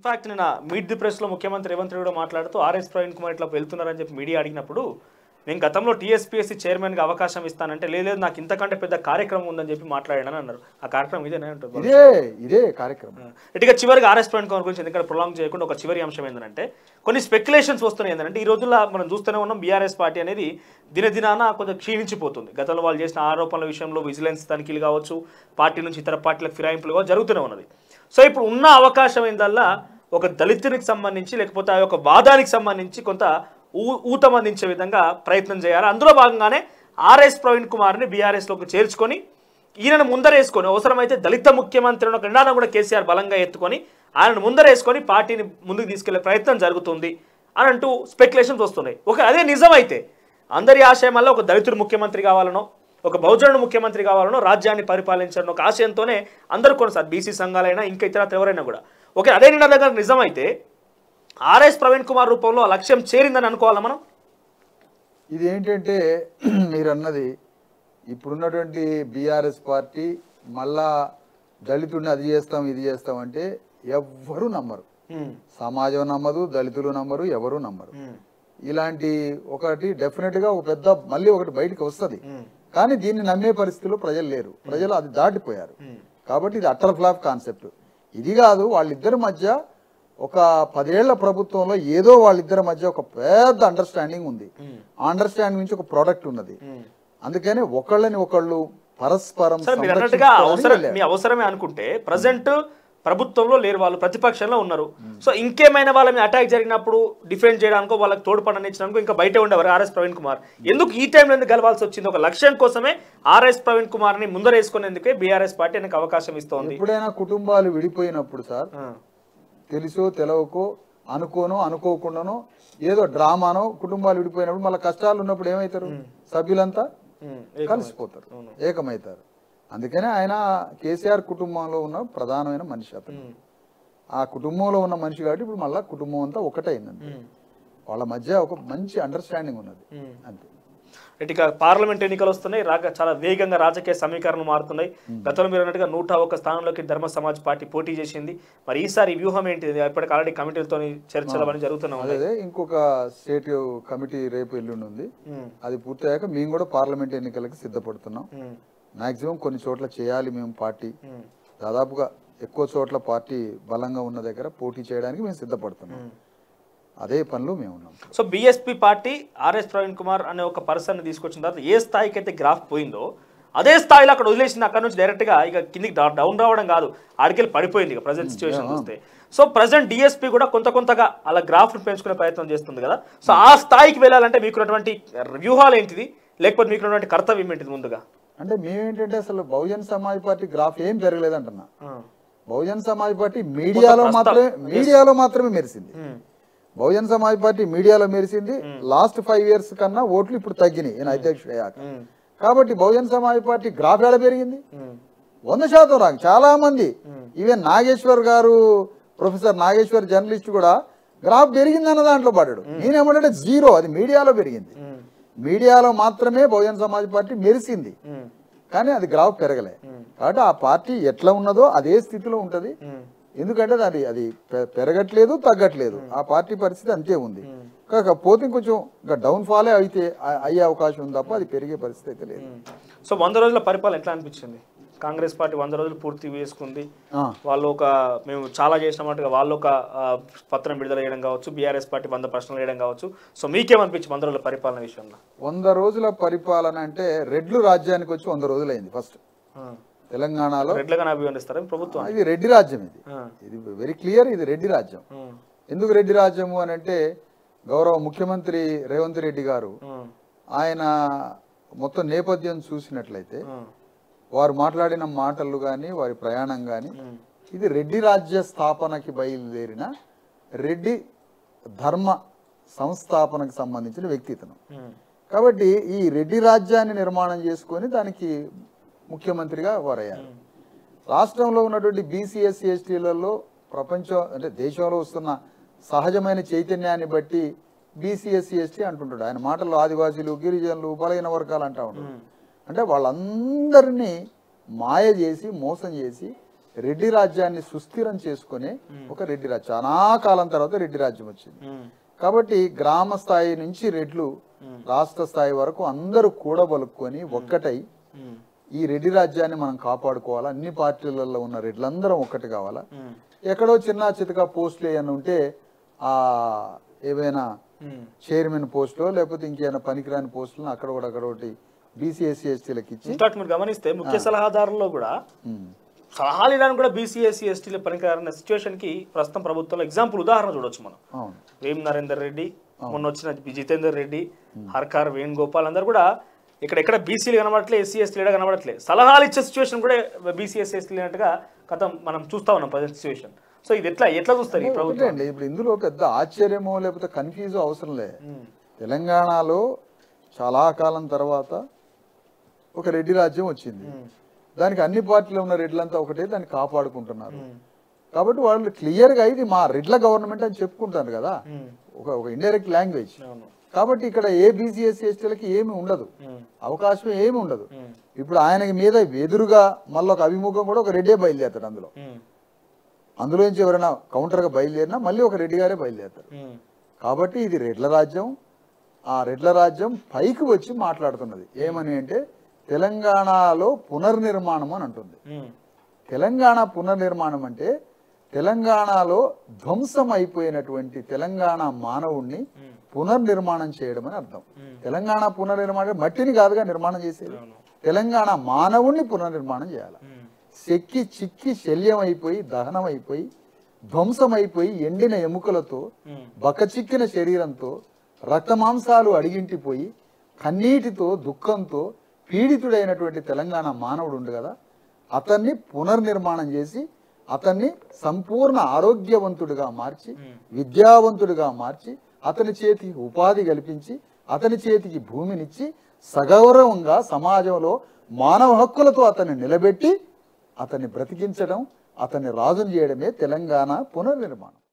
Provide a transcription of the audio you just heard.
In fact నిన్న meet the press లో ముఖ్యమంత్రి రేవంత్ రెడ్డి కూడా మాట్లాడుతూ ఆర్ఎస్ ప్రవీణ్ కుమార్ ఇట్లా వెళ్తున్నారని చెప్పి మీడియా అడిగినప్పుడు నేను గతంలో టీఎస్పీఎస్సీ చైర్మన్ గా అవకాశం ఇస్తానంటే లేదు నాకు ఇంతకంటే పెద్ద కార్యక్రమం ఉందని చెప్పి మాట్లాడానని అన్నారు. ఆ కార్యక్రమం ఇదేనే ఉంటుంది. ఇదే కార్యక్రమం. ఇటుగా చివరిగా ఆర్ఎస్ ప్రవీణ్ కుమార్ గురించి ఎందుకంటే ప్రొలాంగ్ చేయకుండా ఒక చివరి అంశం ఏంటంటే కొన్ని స్పెక్యులేషన్స్ వస్తున్నాయి. ఏంటంటే ఈ రోజుల్లో మనం చూస్తూనే ఉన్నాం బీఆర్ఎస్ పార్టీ అనేది దినదినాన కొంచెం క్షీణించిపోతుంది. గతంలో వాళ్ళు చేసిన ఆరోపణల విషయంలో విజిలెన్స్ తనిఖీలు కావచ్చు, పార్టీ నుంచి ఇతర పార్టీలకు ఫిరాయింపులు కావచ్చు జరుగుతూనే ఉన్నది. సో ఇప్పుడు ఉన్న అవకాశం ఏందల్లా ఒక దళితునికి సంబంధించి లేకపోతే ఆ యొక్క వాదానికి సంబంధించి కొంత ఊతమందించే విధంగా ప్రయత్నం చేయాలి. అందులో భాగంగానే ఆర్ఎస్ ప్రవీణ్ కుమార్ని బీఆర్ఎస్లోకి చేర్చుకొని ఈయనను ముందరేసుకొని అవసరమైతే దళిత ముఖ్యమంత్రి ఒక నినాదం కూడా కేసీఆర్ బలంగా ఎత్తుకొని ఆయనను ముందరేసుకొని పార్టీని ముందుకు తీసుకెళ్లే ప్రయత్నం జరుగుతుంది అని అంటూ స్పెక్యులేషన్స్ వస్తున్నాయి. అదే నిజమైతే అందరి ఆశయం వల్ల ఒక దళితుడు ముఖ్యమంత్రి కావాలనో ఒక బహుజనుడు ముఖ్యమంత్రి కావాలనో రాజ్యాన్ని పరిపాలించాలనో ఒక ఆశయంతోనే అందరూ కొనసారు బీసీ సంఘాలైనా ఇంకా ఇతర ఎవరైనా కూడా. అదే నినాదం నిజమైతే ఆర్ఎస్ ప్రవీణ్ కుమార్ రూపంలో ఆ లక్ష్యం చేరిందని అనుకోవాలా మనం? ఇది ఏంటంటే మీరు అన్నది ఇప్పుడున్నటువంటి బీఆర్ఎస్ పార్టీ మళ్ళా దళితుడిని అది చేస్తాం ఇది చేస్తాం అంటే ఎవ్వరూ నమ్మరు. సమాజం నమ్మదు, దళితులు నమ్మరు, ఎవరు నమ్మరు. ఇలాంటి ఒకటి డెఫినెట్ గా ఒక పెద్ద మళ్ళీ ఒకటి బయటకు వస్తుంది. కానీ దీన్ని నమ్మే పరిస్థితుల్లో ప్రజలు లేరు. ప్రజలు అది దాటిపోయారు. కాబట్టి ఇది అటర్ ఫ్లాప్ కాన్సెప్ట్. ఇది కాదు, వాళ్ళిద్దరి మధ్య ఒక 10 ఏళ్ల ప్రభుత్వంలో ఏదో వాళ్ళిద్దరి మధ్య ఒక పెద్ద అండర్స్టాండింగ్ ఉంది. ఆ అండర్స్టాండింగ్ నుంచి ఒక ప్రోడక్ట్ ఉన్నది. అందుకని ఒకళ్ళని ఒకళ్ళు పరస్పరం అవసరమే అనుకుంటే ప్రజెంట్ ప్రభుత్వంలో లేరు, వాళ్ళు ప్రతిపక్షంలో ఉన్నారు. సో ఇంకేమైనా వాళ్ళ మీద అటాక్ జరిగినప్పుడు డిఫెండ్ చేయడానికో వాళ్ళకి తోడ్పడనిచ్చడానికో ఇంకా బయట ఉండేవారు ఆర్ఎస్ ప్రవీణ్ కుమార్. ఎందుకు ఈ టైంలో ఎందుకు గెలవాల్సి వచ్చింది? ఒక లక్ష్యం కోసమే ఆర్ఎస్ ప్రవీణ్ కుమార్ ని ముందరేసుకునేందుకే బీఆర్ఎస్ పార్టీ ఆయనకు అవకాశం ఇస్తోంది. ఎప్పుడైనా కుటుంబాలు విడిపోయినప్పుడు సార్ తెలుసో తెలవకో అనుకోనో అనుకోకుండానో ఏదో డ్రామానో కుటుంబాలు విడిపోయినప్పుడు మళ్ళీ కష్టాలు ఉన్నప్పుడు ఏమవుతారు? సభ్యులంతా కలిసిపోతారు, ఏకమవుతారు. అందుకనే ఆయన కేసీఆర్ కుటుంబంలో ఉన్న ప్రధానమైన మనిషి అతను. ఆ కుటుంబంలో ఉన్న మనిషి కాబట్టి ఇప్పుడు మళ్ళీ కుటుంబం అంతా ఒకటైందండి. వాళ్ళ మధ్య ఒక మంచి అండర్స్టాండింగ్ ఉన్నది అంతే. ఇక పార్లమెంట్ ఎన్నికలు వస్తున్నాయి, చాలా వేగంగా రాజకీయ సమీకరణలు మారుతున్నాయి. గతంలో మీరు అన్నట్టుగా 101 స్థానంలోకి ధర్మ సమాజ్ పార్టీ పోటీ చేసింది. మరి ఈసారి వ్యూహం ఏంటి? ఇప్పటికి ఆల్రెడీ కమిటీలతో చర్చలు అని జరుగుతున్నాం. అదే ఇంకొక స్టేట్ కమిటీ రేపు ఎల్లుండి ఉంది. అది పూర్తయ్యాక మేము కూడా పార్లమెంట్ ఎన్నికలకు సిద్ధపడుతున్నాం. మాక్సిమం కొన్ని చోట్ల చేయాలి మేము పార్టీ. దాదాపుగా ఎక్కువ చోట్ల పార్టీ బలంగా ఉన్న దగ్గర పోటీ చేయడానికి మేము సిద్ధపడుతున్నాం. అదే పనిలో మేము ఉన్నాం. So BSP party RS Praveen Kumar అనే ఒక పర్సన్ తీసుకొచ్చిన తర్వాత ఏ స్థాయికి అయితే గ్రాఫ్ పోయిందో అదే స్థాయిలో అక్కడ వదిలేసింది. అక్కడ నుంచి డైరెక్ట్ గా ఇక కిందికి డౌన్ రావడం కాదు, ఆడికెళ్ళి పడిపోయింది ఇక ప్రజెంట్ సిచ్యువేషన్ చూస్తే. సో ప్రజెంట్ డిఎస్పీ కూడా కొంతగా అలా గ్రాఫ్ పెంచుకునే ప్రయత్నం చేస్తుంది కదా. సో ఆ స్థాయికి వెళ్ళాలంటే మీకున్నటువంటి వ్యూహాలు ఏంటిది, లేకపోతే మీకున్నటువంటి కర్తవ్యం ఏంటిది ముందుగా? అంటే మేమేంటంటే అసలు బహుజన్ సమాజ్ పార్టీ గ్రాఫ్ ఏం పెరగలేదు అంటున్నా. బహుజన్ సమాజ్ పార్టీ మీడియాలో మాత్రమే మెరిసింది. బహుజన్ సమాజ్ పార్టీ మీడియాలో మెరిసింది. లాస్ట్ 5 years కన్నా ఓట్లు ఇప్పుడు తగ్గినాయి ఈయన అధ్యక్షుడు అయ్యాక. కాబట్టి బహుజన్ సమాజ్ పార్టీ గ్రాఫ్ ఎలా పెరిగింది? 100% రాక చాలా మంది ఈవెన్ నాగేశ్వర్ గారు, ప్రొఫెసర్ నాగేశ్వర్ జర్నలిస్ట్ కూడా గ్రాఫ్ పెరిగింది అన్న దాంట్లో పడ్డాడు. నేనేమంటే 0, అది మీడియాలో పెరిగింది. మీడియాలో మాత్రమే బహుజన్ సమాజ్ పార్టీ మెరిసింది, కానీ అది గ్రాఫ్ పెరగలే. కాబట్టి ఆ పార్టీ ఎట్లా ఉన్నదో అదే స్థితిలో ఉంటది. ఎందుకంటే అది పెరగట్లేదు, తగ్గట్లేదు. ఆ పార్టీ పరిస్థితి అంతే ఉంది. కాకపోతే కొంచెం ఇంకా డౌన్ ఫాలే అయ్యే అవకాశం ఉంది తప్ప అది పెరిగే పరిస్థితి అయితే లేదు. సో 100 రోజుల పరిపాలన ఎట్లా అనిపించింది? కాంగ్రెస్ పార్టీ 100 రోజులు పూర్తి వేసుకుంది. వాళ్ళు మేము చాలా చేసినట్టుగా వాళ్ళు ఒక పత్రం విడుదల చేయడం కావచ్చు, బీఆర్ఎస్ పార్టీ 100 ప్రశ్నలు వేయడం కావచ్చు. సో మీకేమనిపించి 100 రోజుల పరిపాలన విషయంలో? 100 రోజుల పరిపాలన అంటే రెడ్లు రాజ్యానికి వచ్చి 100 రోజులు అయింది. ఫస్ట్ తెలంగాణలో రెడ్లుగా అభివర్ణిస్తారు ప్రభుత్వం. ఇది రెడ్డి రాజ్యం. ఇది వెరీ క్లియర్, ఇది రెడ్డి రాజ్యం. ఎందుకు రెడ్డి రాజ్యము అని అంటే గౌరవ ముఖ్యమంత్రి రేవంత్ రెడ్డి గారు ఆయన మొత్తం నేపథ్యం చూసినట్లయితే వారు మాట్లాడిన మాటలు కానీ వారి ప్రయాణం కానీ ఇది రెడ్డి రాజ్య స్థాపనకి బయలుదేరిన రెడ్డి ధర్మ సంస్థాపనకు సంబంధించిన వ్యక్తిత్వం. కాబట్టి ఈ రెడ్డి రాజ్యాన్ని నిర్మాణం చేసుకొని దానికి ముఖ్యమంత్రిగా వారయ్యారు. రాష్ట్రంలో ఉన్నటువంటి బీసీ ఎస్సీ ఎస్టీలలో ప్రపంచం అంటే దేశంలో వస్తున్న సహజమైన చైతన్యాన్ని బట్టి బీసీ ఎస్సీ ఎస్టీ అంటుంటాడు. ఆయన మాటల్లో ఆదివాసీలు, గిరిజనులు, బలహీన వర్గాలు అంటా ఉంటాడు. అంటే వాళ్ళందరినీ మాయ చేసి మోసం చేసి రెడ్డి రాజ్యాన్ని సుస్థిరం చేసుకునే ఒక రెడ్డి రాజ్యం. చాలా కాలం తర్వాత రెడ్డి రాజ్యం వచ్చింది. కాబట్టి గ్రామ స్థాయి నుంచి రెడ్లు రాష్ట్ర స్థాయి వరకు అందరూ కూడబలుక్కొని ఒక్కటై ఈ రెడ్డి రాజ్యాన్ని మనం కాపాడుకోవాలా. అన్ని పార్టీలలో ఉన్న రెడ్లందరం ఒక్కటి కావాలా. ఎక్కడో చిన్న చితక పోస్టులు ఏమైనా ఉంటే ఆ ఏవైనా చైర్మన్ పోస్టులో లేకపోతే ఇంకేమైనా పనికిరాని పోస్టులను అక్కడొకటి బీసీ ఎస్సీ ఎస్టీలకు ఇచ్చి. మీరు గమనిస్తే ముఖ్య సలహాదారుల్లో కూడా సలహాలు ఇవ్వడానికి కూడా బీసీ ఎస్సీ ఎస్టీల పనికిరాని సిచ్యువేషన్ కి ప్రస్తుతం ప్రభుత్వంలో ఎగ్జాంపుల్ ఉదాహరణ చూడొచ్చు మనం. వేం నరేందర్ రెడ్డి, మొన్న వచ్చిన జితేందర్ రెడ్డి, హర్కార్ వేణుగోపాల్ అందరు కూడా ఇక్కడ బీసీలు కనబడట్లే, ఎస్సీ ఎస్టీలు కనబడట్లే. సలహాలు ఇచ్చే సిచ్యువేషన్ కూడా బీసీ ఎస్సీ ఎస్టీలు అన్నట్టుగా కథం మనం చూస్తా ఉన్నాం ప్రజెంట్ సిచ్యువేషన్. సో ఇది ఎట్లా చూస్తారు ఈ ప్రభుత్వం? ఇప్పుడు ఇందులో పెద్ద ఆశ్చర్యమో లేకపోతే కన్ఫ్యూజ్ అవసరం లే. తెలంగాణలో చాలా కాలం తర్వాత ఒక రెడ్డి రాజ్యం వచ్చింది. దానికి అన్ని పార్టీలో ఉన్న రెడ్లంతా ఒకటే దాన్ని కాపాడుకుంటున్నారు. కాబట్టి వాళ్ళు క్లియర్ గా ఇది మా రెడ్ల గవర్నమెంట్ అని చెప్పుకుంటారు కదా, ఒక ఇండైరెక్ట్ లాంగ్వేజ్. కాబట్టి ఇక్కడ ఏ బీసీ ఎస్సీ ఎస్టీలకి ఏమి ఉండదు, అవకాశం ఏమి ఉండదు. ఇప్పుడు ఆయన మీద ఎదురుగా మళ్ళీ ఒక అభిముఖం కూడా ఒక రెడ్డే బయలుదేరుతాడు. అందులో నుంచి ఎవరైనా కౌంటర్ గా బయలుదేరినా మళ్ళీ ఒక రెడ్డి గారే బయలుదేరుతారు. కాబట్టి ఇది రెడ్ల రాజ్యం. ఆ రెడ్ల రాజ్యం పైకి వచ్చి మాట్లాడుతున్నది ఏమని అంటే తెలంగాణలో పునర్నిర్మాణం అని అంటుంది. తెలంగాణ పునర్నిర్మాణం అంటే తెలంగాణలో ధ్వంసం అయిపోయినటువంటి తెలంగాణ మానవుణ్ణి పునర్నిర్మాణం చేయడం అని అర్థం. తెలంగాణ పునర్నిర్మాణం మట్టిని కాదుగా నిర్మాణం చేసేది, తెలంగాణ మానవుణ్ణి పునర్నిర్మాణం చేయాలి. చెక్కి చిక్కి శల్యం అయిపోయి దహనం అయిపోయి ధ్వంసం అయిపోయి ఎండిన ఎముకలతో బకచిక్కిన శరీరంతో రక్తమాంసాలు అడిగింటిపోయి కన్నీటితో దుఃఖంతో పీడితుడైనటువంటి తెలంగాణ మానవుడు ఉండు కదా, అతన్ని పునర్నిర్మాణం చేసి అతన్ని సంపూర్ణ ఆరోగ్యవంతుడిగా మార్చి విద్యావంతుడిగా మార్చి అతని చేతికి ఉపాధి కల్పించి అతని చేతికి భూమినిచ్చి సగౌరవంగా సమాజంలో మానవ హక్కులతో అతన్ని నిలబెట్టి అతన్ని బ్రతికించడం, అతన్ని రాజును చేయడమే తెలంగాణ పునర్నిర్మాణం.